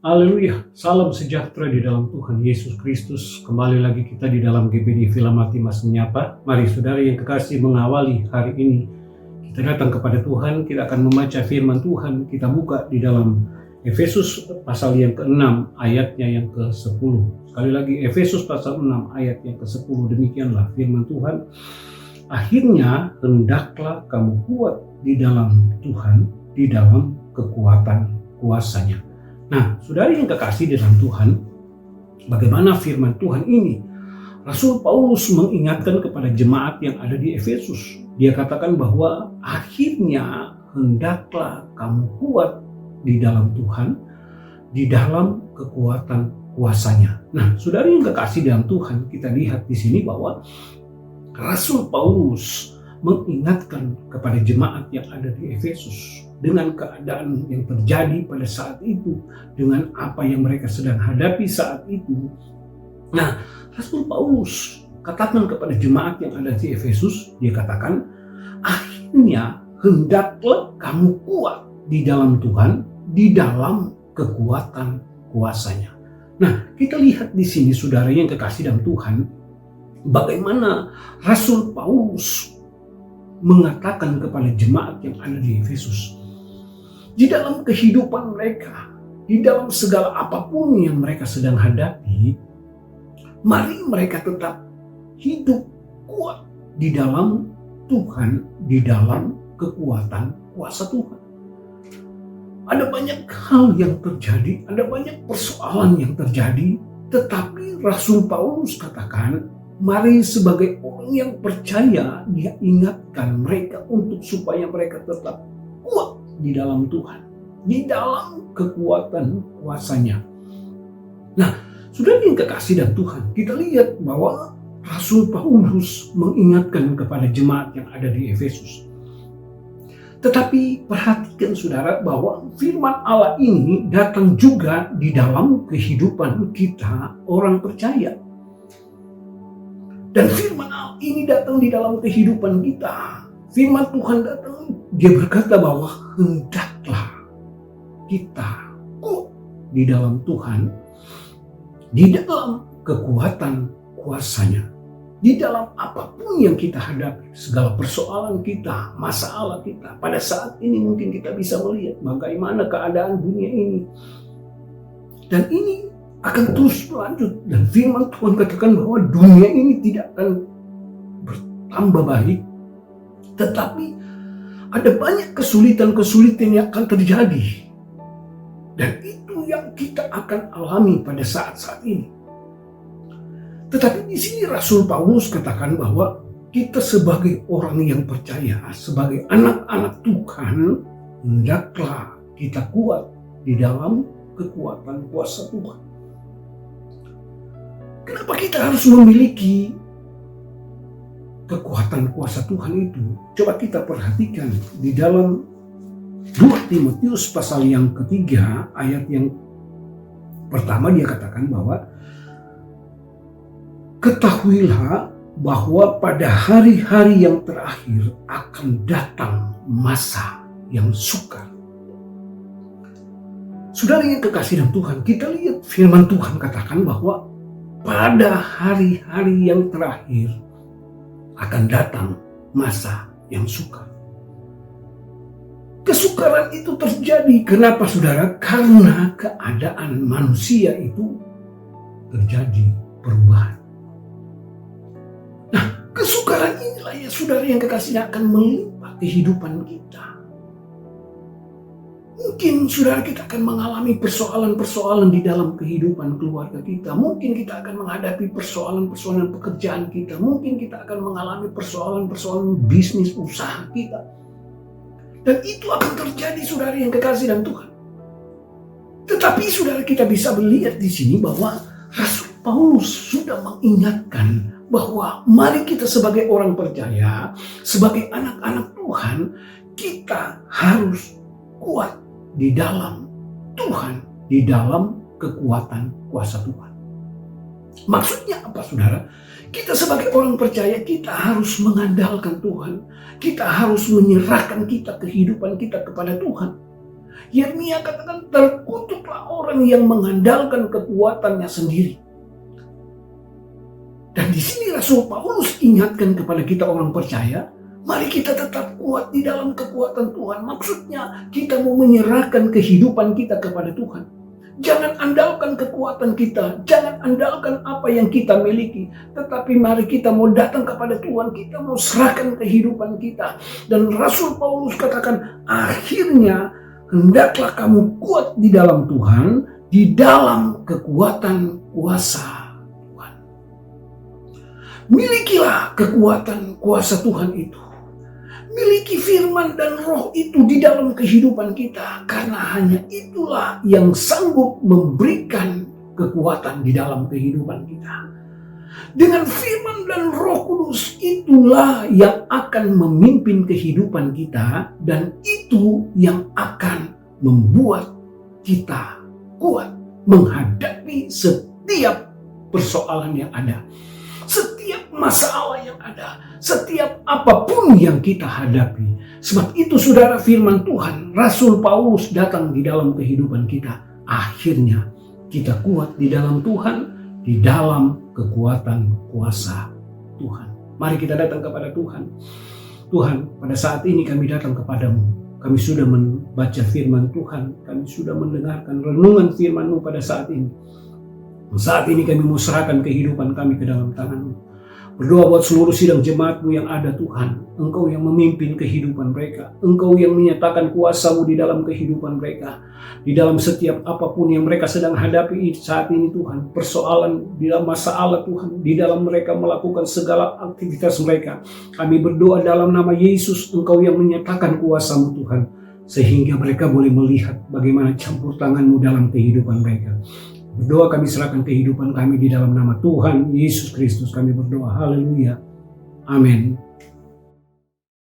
Haleluya, salam sejahtera di dalam Tuhan Yesus Kristus. Kembali lagi kita di dalam GPD Filamati Mas Menyapa. Mari saudara yang kekasih, mengawali hari ini kita datang kepada Tuhan. Kita akan membaca firman Tuhan. Kita buka di dalam Efesus pasal yang ke-6 ayatnya yang ke-10. Sekali lagi Efesus pasal 6 ayat yang ke-10. Demikianlah firman Tuhan. Akhirnya hendaklah kamu kuat di dalam Tuhan, di dalam kekuatan kuasanya. Nah, saudari yang kekasih dalam Tuhan, bagaimana firman Tuhan ini? Rasul Paulus mengingatkan kepada jemaat yang ada di Efesus. Dia katakan bahwa akhirnya hendaklah kamu kuat di dalam Tuhan, di dalam kekuatan kuasanya. Nah, saudari yang kekasih dalam Tuhan, kita lihat di sini bahwa Rasul Paulus mengingatkan kepada jemaat yang ada di Efesus dengan keadaan yang terjadi pada saat itu, dengan apa yang mereka sedang hadapi saat itu. Nah, Rasul Paulus katakan kepada jemaat yang ada di Efesus, dia katakan, akhirnya hendaklah kamu kuat di dalam Tuhan, di dalam kekuatan kuasanya. Nah, kita lihat di sini saudara yang kekasih dalam Tuhan, bagaimana Rasul Paulus mengatakan kepada jemaat yang ada di Efesus, di dalam kehidupan mereka, di dalam segala apapun yang mereka sedang hadapi, mari mereka tetap hidup kuat di dalam Tuhan, di dalam kekuatan kuasa Tuhan. Ada banyak hal yang terjadi, ada banyak persoalan yang terjadi, tetapi Rasul Paulus katakan, mari sebagai orang yang percaya, dia ingatkan mereka untuk supaya mereka tetap kuat di dalam Tuhan, di dalam kekuatan kuasanya. Nah, sudah yang kekasih dan Tuhan, kita lihat bahwa Rasul Paulus mengingatkan kepada jemaat yang ada di Efesus. Tetapi perhatikan saudara bahwa firman Allah ini datang juga di dalam kehidupan kita orang percaya. Dan firman Allah ini datang di dalam kehidupan kita. Firman Tuhan datang, dia berkata bahwa hendaklah kita kuat di dalam Tuhan, di dalam kekuatan kuasanya, di dalam apapun yang kita hadapi, segala persoalan kita, masalah kita. Pada saat ini mungkin kita bisa melihat bagaimana keadaan dunia ini. Dan ini akan terus berlanjut, dan firman Tuhan katakan bahwa dunia ini tidak akan bertambah baik, tetapi ada banyak kesulitan-kesulitan yang akan terjadi, dan itu yang kita akan alami pada saat-saat ini. Tetapi di sini Rasul Paulus katakan bahwa kita sebagai orang yang percaya, sebagai anak-anak Tuhan, hendaklah kita kuat di dalam kekuatan kuasa Tuhan. Kenapa kita harus memiliki kekuatan kuasa Tuhan itu? Coba kita perhatikan di dalam 2 Timotius pasal yang ketiga ayat yang pertama, dia katakan bahwa ketahuilah bahwa pada hari-hari yang terakhir akan datang masa yang sukar. Saudara yang kekasih dalam Tuhan, kita lihat firman Tuhan katakan bahwa pada hari-hari yang terakhir akan datang masa yang sukar. Kesukaran itu terjadi. Kenapa saudara? Karena keadaan manusia itu terjadi perubahan. Nah, kesukaran inilah ya saudara yang kekasih akan melimpah kehidupan kita. Mungkin saudara kita akan mengalami persoalan-persoalan di dalam kehidupan keluarga kita. Mungkin kita akan menghadapi persoalan-persoalan pekerjaan kita. Mungkin kita akan mengalami persoalan-persoalan bisnis usaha kita. Dan itu akan terjadi saudara yang kekasih dalam Tuhan. Tetapi saudara kita bisa melihat di sini bahwa Rasul Paulus sudah mengingatkan bahwa mari kita sebagai orang percaya, sebagai anak-anak Tuhan, kita harus kuat di dalam Tuhan, di dalam kekuatan kuasa Tuhan. Maksudnya apa saudara? Kita sebagai orang percaya, kita harus mengandalkan Tuhan. Kita harus menyerahkan kehidupan kita kepada Tuhan. Yeremia katakan, terkutuklah orang yang mengandalkan kekuatannya sendiri. Dan di sini Rasul Paulus ingatkan kepada kita orang percaya, mari kita tetap kuat di dalam kekuatan Tuhan. Maksudnya kita mau menyerahkan kehidupan kita kepada Tuhan. Jangan andalkan kekuatan kita, jangan andalkan apa yang kita miliki. Tetapi mari kita mau datang kepada Tuhan, kita mau serahkan kehidupan kita. Dan Rasul Paulus katakan, akhirnya hendaklah kamu kuat di dalam Tuhan, di dalam kekuatan kuasa. Milikilah kekuatan kuasa Tuhan itu. Miliki firman dan roh itu di dalam kehidupan kita. Karena hanya itulah yang sanggup memberikan kekuatan di dalam kehidupan kita. Dengan firman dan roh kudus itulah yang akan memimpin kehidupan kita. Dan itu yang akan membuat kita kuat menghadapi setiap persoalan yang ada. Setiap masalah yang ada, setiap apapun yang kita hadapi. Sebab itu saudara, firman Tuhan, Rasul Paulus datang di dalam kehidupan kita. Akhirnya kita kuat di dalam Tuhan, di dalam kekuatan kuasa Tuhan. Mari kita datang kepada Tuhan. Tuhan, pada saat ini kami datang kepadamu. Kami sudah membaca firman Tuhan, kami sudah mendengarkan renungan firman-Mu pada saat ini. Saat ini kami mau serahkan kehidupan kami ke dalam tangan-Mu. Berdoa buat seluruh sidang jemaat-Mu yang ada Tuhan. Engkau yang memimpin kehidupan mereka. Engkau yang menyatakan kuasa-Mu di dalam kehidupan mereka. Di dalam setiap apapun yang mereka sedang hadapi saat ini Tuhan. Persoalan di dalam masalah Tuhan. Di dalam mereka melakukan segala aktivitas mereka. Kami berdoa dalam nama Yesus, Engkau yang menyatakan kuasa-Mu Tuhan. Sehingga mereka boleh melihat bagaimana campur tangan-Mu dalam kehidupan mereka. Berdoa kami serahkan kehidupan kami di dalam nama Tuhan Yesus Kristus. Kami berdoa. Haleluya. Amin.